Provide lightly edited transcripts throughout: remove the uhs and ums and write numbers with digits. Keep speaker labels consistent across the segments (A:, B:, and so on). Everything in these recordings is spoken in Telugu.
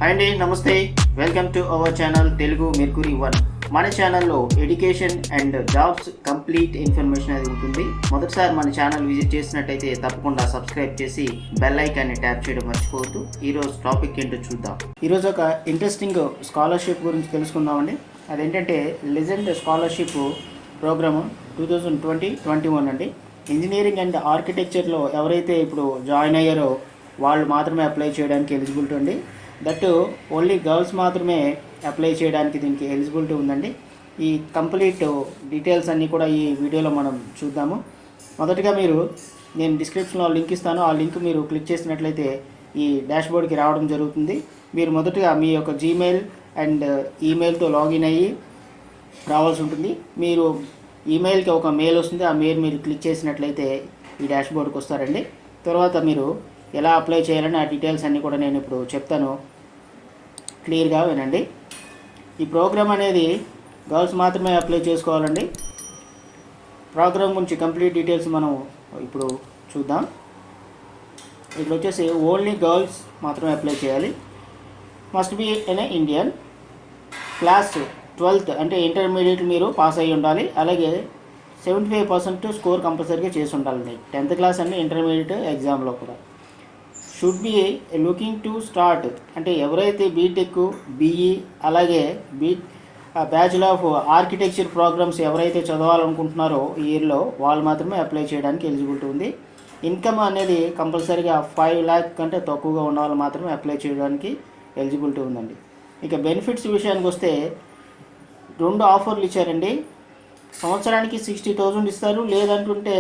A: హాయ్ అండి, నమస్తే. Welcome to our channel Telugu mercury 1. మన ఛానల్లో education and jobs complete information అనేది ఉంటుంది. మొదటిసారి మన ఛానల్ విజిట్ చేసినట్టయితే తప్పకుండా సబ్స్క్రైబ్ చేసి బెల్ ఐకాన్ని ట్యాప్ చేయడం మర్చిపోవద్దు. ఈరోజు టాపిక్ ఏంటో చూద్దాం. ఈరోజు ఒక ఇంట్రెస్టింగ్ స్కాలర్షిప్ గురించి తెలుసుకుందామండి. అదేంటంటే లెజెండ్ స్కాలర్షిప్ ప్రోగ్రాము 2020-21 అండి. ఇంజనీరింగ్ అండ్ ఆర్కిటెక్చర్లో ఎవరైతే ఇప్పుడు జాయిన్ అయ్యారో వాళ్ళు మాత్రమే అప్లై చేయడానికి ఎలిజిబిలిటీ ఉంది. దట్ ఓన్లీ గర్ల్స్ మాత్రమే అప్లై చేయడానికి దీనికి ఎలిజిబిలిటీ ఉందండి. ఈ కంప్లీట్ డీటెయిల్స్ అన్నీ కూడా ఈ వీడియోలో మనం చూద్దాము. మొదటగా నేను డిస్క్రిప్షన్లో లింక్ ఇస్తాను. ఆ లింక్ మీరు క్లిక్ చేసినట్లయితే ఈ డాష్బోర్డ్కి రావడం జరుగుతుంది. మీరు మొదటగా మీ యొక్క జీమెయిల్ అండ్ ఈమెయిల్తో లాగిన్ అయ్యి రావాల్సి ఉంటుంది. మీరు ఈమెయిల్కి ఒక మెయిల్ వస్తుంది. ఆ మెయిల్ మీరు క్లిక్ చేసినట్లయితే ఈ డాష్బోర్డ్కి వస్తారండి. తర్వాత మీరు ఎలా అప్లై చేయాలని ఆ డీటెయిల్స్ అన్నీ కూడా నేను ఇప్పుడు చెప్తాను. క్లియర్గా వినండి. ఈ ప్రోగ్రామ్ అనేది గర్ల్స్ మాత్రమే అప్లై చేసుకోవాలండి. ప్రోగ్రామ్ గురించి కంప్లీట్ డీటెయిల్స్ మనం ఇప్పుడు చూద్దాం. ఇక్కడ వచ్చేసి ఓన్లీ గర్ల్స్ మాత్రమే అప్లై చేయాలి. Must be an Indian. Class 12th అంటే ఇంటర్మీడియట్ మీరు పాస్ అయ్యి ఉండాలి. అలాగే 75% స్కోర్ కంపల్సరీగా చేసి ఉండాలండి. 10th క్లాస్ అండి ఇంటర్మీడియట్ ఎగ్జామ్లో కూడా. Should be looking to start అంటే ఎవరైతే బీటెక్, బీఈ అలాగే బ్యాచులర్ ఆఫ్ ఆర్కిటెక్చర్ ప్రోగ్రామ్స్ ఎవరైతే చదవాలనుకుంటున్నారో ఈ ఇయర్లో వాళ్ళు మాత్రమే అప్లై చేయడానికి ఎలిజిబిలిటీ ఉంది. ఇన్కమ్ అనేది కంపల్సరీగా 5 lakh కంటే తక్కువగా ఉన్న వాళ్ళు మాత్రమే అప్లై చేయడానికి ఎలిజిబిలిటీ ఉందండి. ఇక బెనిఫిట్స్ విషయానికి వస్తే 2 ఆఫర్లు ఇచ్చారండి. సంవత్సరానికి 60,000 ఇస్తారు. లేదంటుంటే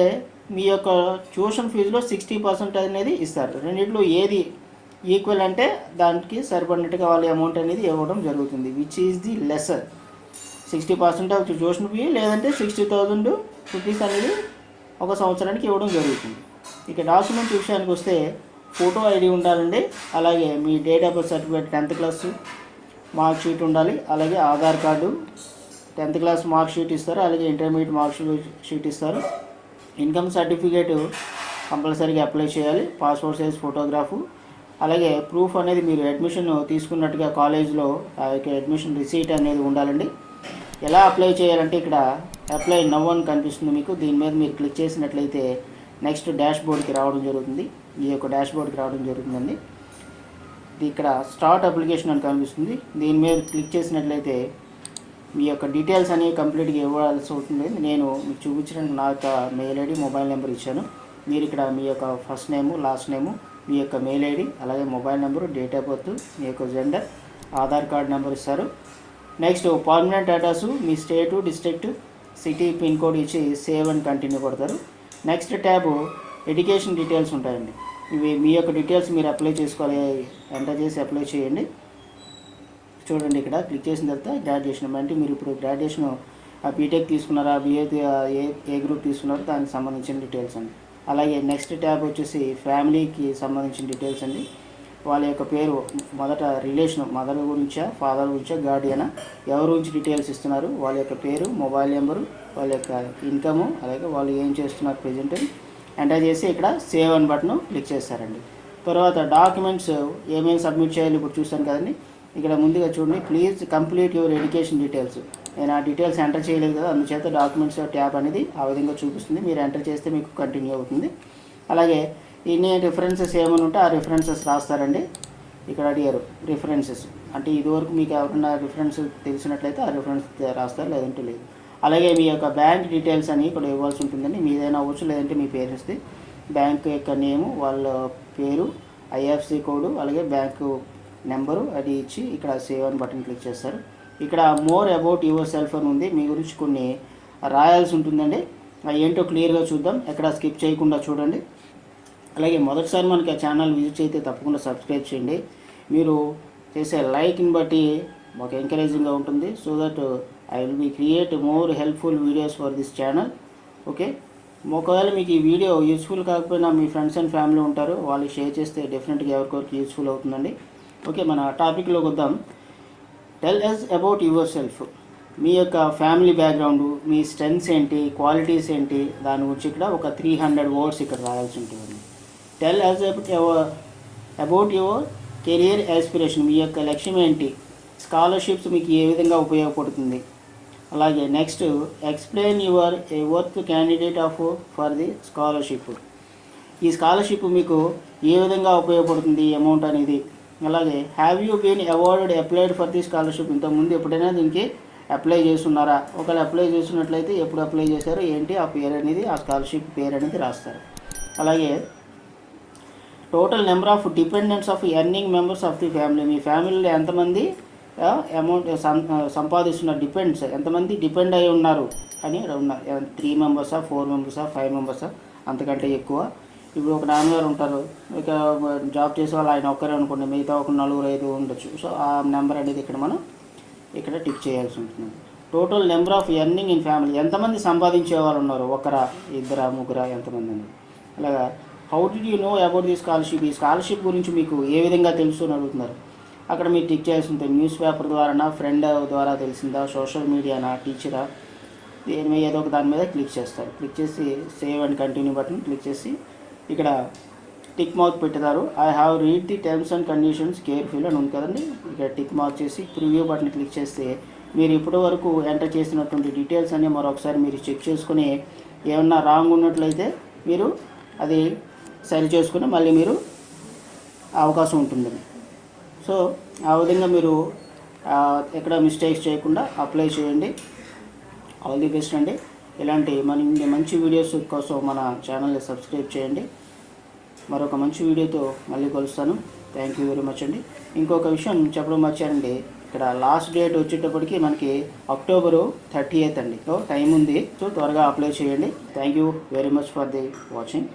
A: మీ యొక్క ట్యూషన్ ఫీజులో 60% అనేది ఇస్తారు. రెండిట్లో ఏది ఈక్వల్ అంటే దానికి సరిపడినట్టుగా వాళ్ళ అమౌంట్ అనేది ఇవ్వడం జరుగుతుంది. Which is the lesser 60% of tuition fee, లేదంటే 60,000 రూపీస్ అనేది ఒక సంవత్సరానికి ఇవ్వడం జరుగుతుంది. ఇక డాక్యుమెంట్ విషయానికి వస్తే ఫోటో ఐడి ఉండాలండి. అలాగే మీ date of birth certificate, 10th class mark sheet ఉండాలి. అలాగే Aadhaar card, 10th class mark sheet ఇస్తారు. అలాగే ఇంటర్మీడియట్ మార్క్ షీట్ ఇస్తారు. ఇన్కమ్ సర్టిఫికేట్ కంపల్సరీగా అప్లై చేయాలి. పాస్పోర్ట్ సైజ్ ఫోటోగ్రాఫు, అలాగే ప్రూఫ్ అనేది మీరు అడ్మిషన్ తీసుకున్నట్టుగా కాలేజ్లో ఆ యొక్క అడ్మిషన్ రిసీట్ అనేది ఉండాలండి. ఎలా అప్లై చేయాలంటే ఇక్కడ అప్లై నవ్ అని కనిపిస్తుంది మీకు. దీని మీద మీరు క్లిక్ చేసినట్లయితే నెక్స్ట్ డాష్బోర్డ్కి రావడం జరుగుతుంది. ఈ యొక్క డాష్బోర్డ్కి రావడం జరుగుతుందండి. ఇక్కడ స్టార్ట్ అప్లికేషన్ అని కనిపిస్తుంది. దీని మీద క్లిక్ చేసినట్లయితే మీ యొక్క డీటెయిల్స్ అనేవి కంప్లీట్గా ఇవ్వాల్సి ఉంటుంది. నేను మీకు చూపించడానికి నా యొక్క మెయిల్ ఐడి, మొబైల్ నెంబర్ ఇచ్చాను. మీరు ఇక్కడ మీ యొక్క ఫస్ట్ నేము, లాస్ట్ నేము, మీ యొక్క మెయిల్ ఐడి, అలాగే mobile number, date of birth, మీ యొక్క జెండర్, ఆధార్ కార్డ్ నెంబర్ ఇస్తారు. నెక్స్ట్ పర్మనెంట్ అడ్రస్, మీ state, district, city, pin code ఇచ్చి సేవ్ అండ్ కంటిన్యూ కొడతారు. నెక్స్ట్ ట్యాబ్ ఎడ్యుకేషన్ డీటెయిల్స్ ఉంటాయండి. ఇవి మీ యొక్క డీటెయిల్స్ మీరు అప్లై చేసుకోవాలి. ఎంటర్ చేసి అప్లై చేయండి. చూడండి, ఇక్కడ క్లిక్ చేసిన తర్వాత గ్రాడ్యుయేషన్ అంటే మీరు ఇప్పుడు గ్రాడ్యుయేషన్ బీటెక్ తీసుకున్నారా, బీఏ ఏ గ్రూప్ తీసుకున్నారో దానికి సంబంధించిన డీటెయిల్స్ అండి. అలాగే నెక్స్ట్ ట్యాబ్ వచ్చేసి ఫ్యామిలీకి సంబంధించిన డీటెయిల్స్ అండి. వాళ్ళ యొక్క పేరు, మొదట రిలేషన్, మదర్ గురించా, ఫాదర్ గురించా, గార్డియనా, ఎవరి గురించి డీటెయిల్స్ ఇస్తున్నారు, వాళ్ళ యొక్క పేరు, మొబైల్ నెంబరు, వాళ్ళ యొక్క ఇన్కము, అలాగే వాళ్ళు ఏం చేస్తున్నారు ప్రజెంట్ ఎంటర్ చేసి ఇక్కడ సేవ్ అని బటన్ క్లిక్ చేస్తారండి. తర్వాత డాక్యుమెంట్స్ ఏమేమి సబ్మిట్ చేయాలి ఇప్పుడు చూస్తాను కదండి. ఇక్కడ ముందుగా చూడండి, please complete your education details. నేను ఆ డీటెయిల్స్ ఎంటర్ చేయలేదు కదా, అందుచేత డాక్యుమెంట్స్ ట్యాబ్ అనేది ఆ విధంగా చూపిస్తుంది. మీరు ఎంటర్ చేస్తే మీకు కంటిన్యూ అవుతుంది. అలాగే ఇన్ని రిఫరెన్సెస్ ఏమైనా ఉంటే ఆ రిఫరెన్సెస్ రాస్తారండి. ఇక్కడ అడిగారు రిఫరెన్సెస్ అంటే ఇదివరకు మీకు ఎవరైనా రిఫరెన్స్ తెలిసినట్లయితే ఆ రిఫరెన్స్ రాస్తారు, లేదంటే లేదు. అలాగే మీ యొక్క బ్యాంక్ డీటెయిల్స్ అని ఇక్కడ ఇవ్వాల్సి ఉంటుందండి. మీదైనా అవ్వచ్చు, లేదంటే మీ పేరెంట్స్ది. బ్యాంక్ యొక్క నేము, వాళ్ళ పేరు, ఐఎఫ్సి కోడ్, అలాగే బ్యాంకు నెంబరు అది ఇచ్చి ఇక్కడ సేవ్ అని బటన్ క్లిక్ చేస్తారు. ఇక్కడ మోర్ అబౌట్ యువర్ సెల్ఫ్ అని ఉంది. మీ గురించి కొన్ని రాయాల్సి ఉంటుందండి. ఏంటో క్లియర్గా చూద్దాం. ఎక్కడ స్కిప్ చేయకుండా చూడండి. అలాగే మొదటిసారి మనకి ఆ ఛానల్ విజిట్ అయితే తప్పకుండా సబ్స్క్రైబ్ చేయండి. మీరు చేసే లైక్ని బట్టి మాకు ఎంకరేజింగ్గా ఉంటుంది. So that I will be create more helpful videos for this channel. Okay, ఒకవేళ మీకు ఈ వీడియో యూస్ఫుల్ కాకపోయినా మీ ఫ్రెండ్స్ అండ్ ఫ్యామిలీ ఉంటారు, వాళ్ళకి షేర్ చేస్తే డెఫినెట్గా ఎవరికొరికి యూస్ఫుల్ అవుతుందండి. ఓకే, మన టాపిక్లోకి వద్దాం. Tell us about yourself. మీ యొక్క ఫ్యామిలీ బ్యాక్గ్రౌండ్, మీ స్ట్రెంగ్స్ ఏంటి, క్వాలిటీస్ ఏంటి, దాని గురించి ఇక్కడ ఒక 300 words ఇక్కడ రాయాల్సి ఉంటుంది. Tell us about your career aspiration, మీ యొక్క లక్ష్యం ఏంటి, స్కాలర్షిప్స్ మీకు ఏ విధంగా ఉపయోగపడుతుంది. అలాగే next explain your worth candidate for the scholarship, ఈ స్కాలర్షిప్ మీకు ఏ విధంగా ఉపయోగపడుతుంది అమౌంట్ అనేది. అలాగే have you been awarded applied for the scholarship, ఇంతకుముందు ఎప్పుడైనా దీనికి అప్లై చేస్తున్నారా, ఒకవేళ అప్లై చేస్తున్నట్లయితే ఎప్పుడు అప్లై చేశారో ఏంటి ఆ పేరు అనేది, ఆ స్కాలర్షిప్ పేరు అనేది రాస్తారు. అలాగే total number of dependents of earning members of the family, మీ ఫ్యామిలీలో ఎంతమంది అమౌంట్ సంపాదిస్తున్న డిపెండ్స్, ఎంతమంది డిపెండ్ అయి ఉన్నారు అని ఉన్నారు. 3 మెంబర్సా, 4 మెంబర్సా, 5 మెంబర్సా, అంతకంటే ఎక్కువ. ఇప్పుడు ఒక నాన్నగారు ఉంటారు, ఇక జాబ్ చేసే వాళ్ళు ఆయన ఒక్కరే అనుకోండి, మిగతా ఒక 4-5 ఉండొచ్చు. సో ఆ నెంబర్ అనేది ఇక్కడ టిక్ చేయాల్సి ఉంటుంది. Total number of earning in family, ఎంతమంది సంపాదించే వాళ్ళు ఉన్నారు, ఒకరా, ఇద్దరా, ముగ్గురా, ఎంతమంది అనేది. అలాగా how did you know about the scholarship, ఈ స్కాలర్షిప్ గురించి మీకు ఏ విధంగా తెలుసు అని అడుగుతున్నారు. అక్కడ మీరు టిక్ చేయాల్సి ఉంటుంది. న్యూస్ పేపర్ ద్వారానా, ఫ్రెండ్ ద్వారా తెలిసిందా, సోషల్ మీడియానా, టీచరా, దేని మీద ఏదో ఒక దాని మీద క్లిక్ చేస్తారు. క్లిక్ చేసి save and continue button click చేసి ఇక్కడ టిక్ మార్క్ పెడతారు. I have read the terms and conditions careful అని ఉంది కదండి. ఇక్కడ టిక్ మార్క్ చేసి ప్రివ్యూ బటన్ క్లిక్ చేస్తే మీరు ఇప్పటి వరకు ఎంటర్ చేసినటువంటి డీటెయిల్స్ అన్నీ మరొకసారి మీరు చెక్ చేసుకుని ఏమన్నా రాంగ్ ఉన్నట్లయితే మీరు అది సరి చేసుకుని మళ్ళీ మీరు అవకాశం ఉంటుంది. సో ఆ విధంగా మీరు ఎక్కడ మిస్టేక్స్ చేయకుండా అప్లై చేయండి. ఆల్ ది బెస్ట్ అండి. ఇలాంటి మంచి వీడియోస్ కోసం మన ఛానల్ని సబ్స్క్రైబ్ చేయండి. మరొక మంచి వీడియోతో మళ్ళీ కలుస్తాను. థ్యాంక్ యూ వెరీ మచ్ అండి. ఇంకొక విషయం చెప్పడం మర్చానండి, ఇక్కడ లాస్ట్ డేట్ వచ్చేటప్పటికి మనకి October 30th అండి. సో టైం ఉంది, సో త్వరగా అప్లై చేయండి. Thank you very much for the watching.